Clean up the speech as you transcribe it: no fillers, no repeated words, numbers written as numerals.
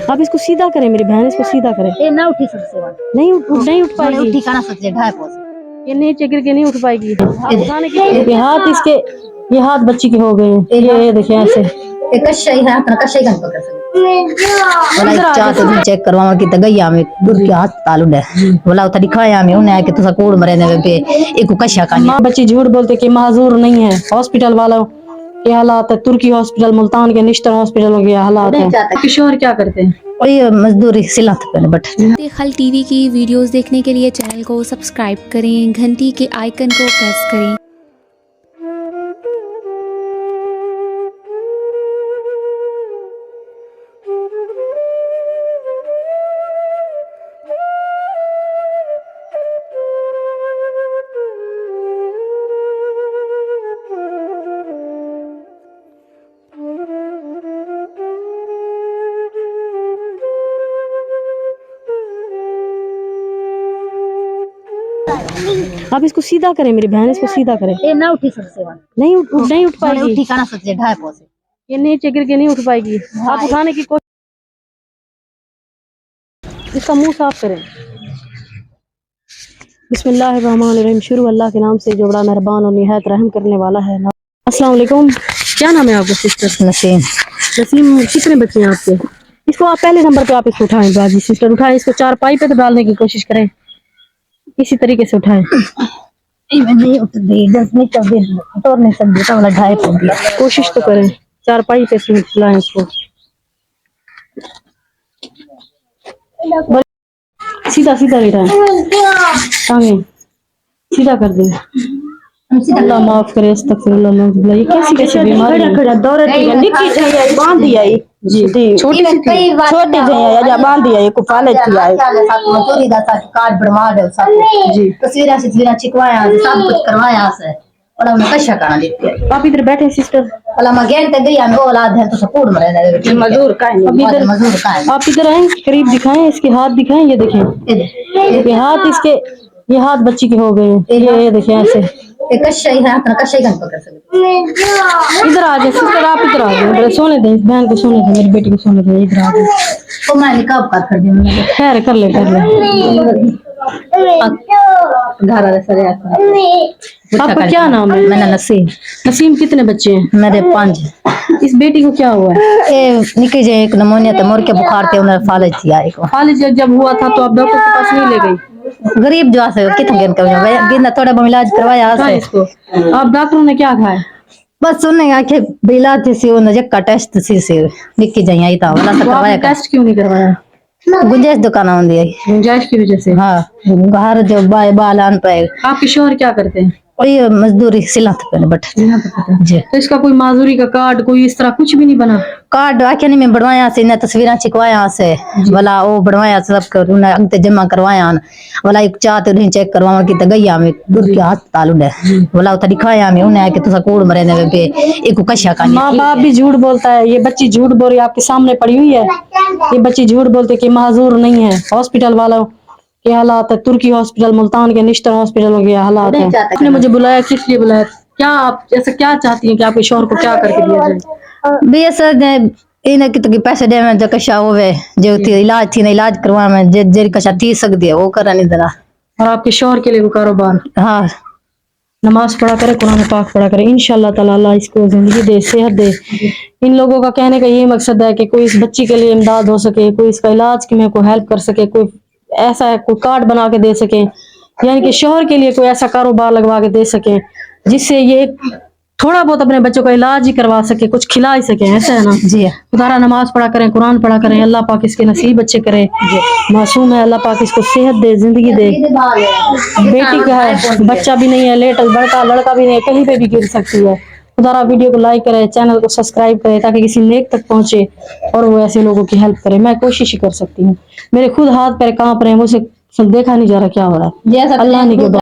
आप इसको सीधा करें, मेरी बहन इसको सीधा करें। ये ना उठी सबसे नहीं उठ पाएगी। उठी खाना सबसे ढाई पोस ये नीचे गिर के नहीं उठ पाएगी। ये हाथ इसके, ये हाथ बच्ची के हो गए हैं। ये देखिए ऐसे ये कशा ही है, अपना कशा ही गन पकड़ सकते बोला चाहते तुम चेक करवावा कि त गई में दूर के हाथ तालू दे बोला उता दिखाया में उन्हें कि तुसा कोड़ मरे ने पे एक कशा का मां बच्ची झूठ बोलते कि माजूर नहीं है। हॉस्पिटल वालों के हालात है, तुर्की हॉस्पिटल, मुल्तान के निश्तर हॉस्पिटल के हालात है। किशोर क्या करते हैं? कोई मजदूरी सिलात पे बट खल टीवी की वीडियोस देखने के लिए चैनल को सब्सक्राइब करें, घंटी के आइकन को प्रेस करें। आप इसको सीधा करें, मेरी बहन इसको सीधा करें। ये ना उठी सबसे नहीं उठ पाएगी। उठी खाना सबसे ढाई पोस ये नीचे गिर के नहीं उठ पाएगी। आप उठाने की कोशिश, इसका मुंह साफ करें। बिस्मिल्लाहिर्रहमानिर्रहीम। शुरू अल्लाह के नाम से जो बड़ा मेहरबान और निहायत रहम करने वाला है। अस्सलाम वालेकुम। क्या नाम है आपका सिस्टर? नसीम। नसीम, कितने बच्चे हैं आपके? इसको आप पहले नंबर पे आप इसको उठाएं, बाजी सिस्टर उठाएं। इसको चारपाई पे तो डालने की कोशिश करें, इसी तरीके से उठाएं। नहीं उठती 10 मिनट तो नहीं सकती तो वाला ढाई पोस दिया। कोशिश तो करें, चारपाई पे सुलाएं इसको। सीधा सीधा बैठाएं, टांगे सीधा कर दें। अल्लाह माफ करे, अस्तगफिरुल्लाह। ये कैसी बीमारी है? खड़ा दौरे की निकी छै बांध दिया जी छोटी सी है या बांध दिया ये को पाले थी आई मजदूरी दा कार्ड बनवा दे सब जी तस्वीरां छिकवाया सब कुछ करवाया से और हमने कशा करना देते। आप इधर बैठे सिस्टर। अला मैं गेट तक गई हम औलाद है तो सपोर्ट मरे मजदूर का है मजदूर का है। आप इधर आए, करीब दिखाएं, इसके हाथ दिखाएं। ये देखें, ये हाथ इसके, ये हाथ बच्ची के हो गए हैं। ये देखें ऐसे एक कशा ही है, अपना कशा ही गन पकड़ सकते। इधर आ जाए सिस्टर, आप इधर आ जाए। सोने दें, बहन को सोने दें, मेरी बेटी को सोने दें। इधर आ जाए। तो मैं निकाब कर दिया। खैर कर ले घर वाले सरे आपका क्या नाम है? मैंने नसीम। नसीम, कितने बच्चे हैं? मेरे 5। इस बेटी को क्या हुआ है? ए निकल जाए एक नमोनिया तो मोर के बुखार थे उन्हें फालिज थी आई को। फालिज जब हुआ था तो आप डॉक्टर के पास नहीं ले गई? गरीब जो से कितना गिन कर गिन थोड़ा बहुत इलाज करवाया से इसको। आप डॉक्टरों ने क्या कहा है? बस सुनने आके इलाज थी उन्हें जक्का टेस्ट से निकल जाए आई था वाला तो करवाया। टेस्ट क्यों नहीं करवाया? गुंजाइश दुकान होती है, गुंजाइश की वजह से। हाँ घर जो बाल आन पे। आप किशोर क्या करते हैं? कोई मजदूरी सिलात पे बट जी। तो इसका कोई माजूरी का कार्ड कोई इस तरह कुछ भी नहीं बना? कार्ड आखे नहीं मैं बनवाया से ना तस्वीरें छिकवाया से वाला वो बनवाया सब कर उन्हें अंक जमा करवाया वाला एक चाहते उन्हें चेक करवावा कि त गई में दूर के हाथ तालू दे वाला उता दिखाया में उन्हें कि तुसा कोड़ मरे ने पे एक कशा का। माँ बाप भी झूठ बोलता है। ये बच्ची झूठ बोल रही है, आपके सामने पड़ी हुई है। ये बच्ची झूठ बोलते कि माजूर नहीं है। हॉस्पिटल वालों के हालात है, तुर्की हॉस्पिटल, मुल्तान के निश्तर हॉस्पिटल के हालात है। आपने मुझे बुलाया, किस लिए बुलाया? क्या आप ऐसा क्या चाहती हैं कि आपके शोहर को क्या करके दिया जाए? बीएस इन्हें कि पैसे दे में जो कशा होवे जो थी इलाज थी ना इलाज करवा में जे कशा थी सकती है वो करा नहीं जरा। और आपके शोहर के लिए वो कारोबार? हाँ नमाज पढ़ा करे, कुरान पाक पढ़ा करे, इंशाल्लाह ताला अल्लाह इसको जिंदगी दे, सेहत दे। इन लोगों का कहने का ये मकसद है कि कोई इस बच्ची के लिए इमदाद हो सके, कोई इसका इलाज की में कोई हेल्प कर सके, कोई ऐसा है कोई कार्ड बना के दे सके, यानी कि शोहर के लिए कोई ऐसा कारोबार लगवा के दे सके जिससे ये थोड़ा बहुत अपने बच्चों का इलाज ही करवा सके, कुछ खिला ही सके। ऐसा है ना जी। खुदारा नमाज पढ़ा करें, कुरान पढ़ा करें, अल्लाह पाक इसके नसीब अच्छे करे। मासूम है, अल्लाह पाक इसको सेहत दे, जिंदगी दे। बेटी का है, बच्चा भी नहीं है, लड़का भी नहीं है, कहीं पे भी गिर सकती है। खुदारा वीडियो को लाइक करे, चैनल को सब्सक्राइब करे ताकि किसी नेक तक पहुंचे और वो ऐसे लोगों की हेल्प करे। मैं कोशिश ही कर सकती हूँ। मेरे खुद हाथ पैर कांप रहे हैं, मुझसे देखा नहीं जा रहा क्या हो रहा है। अल्लाह ने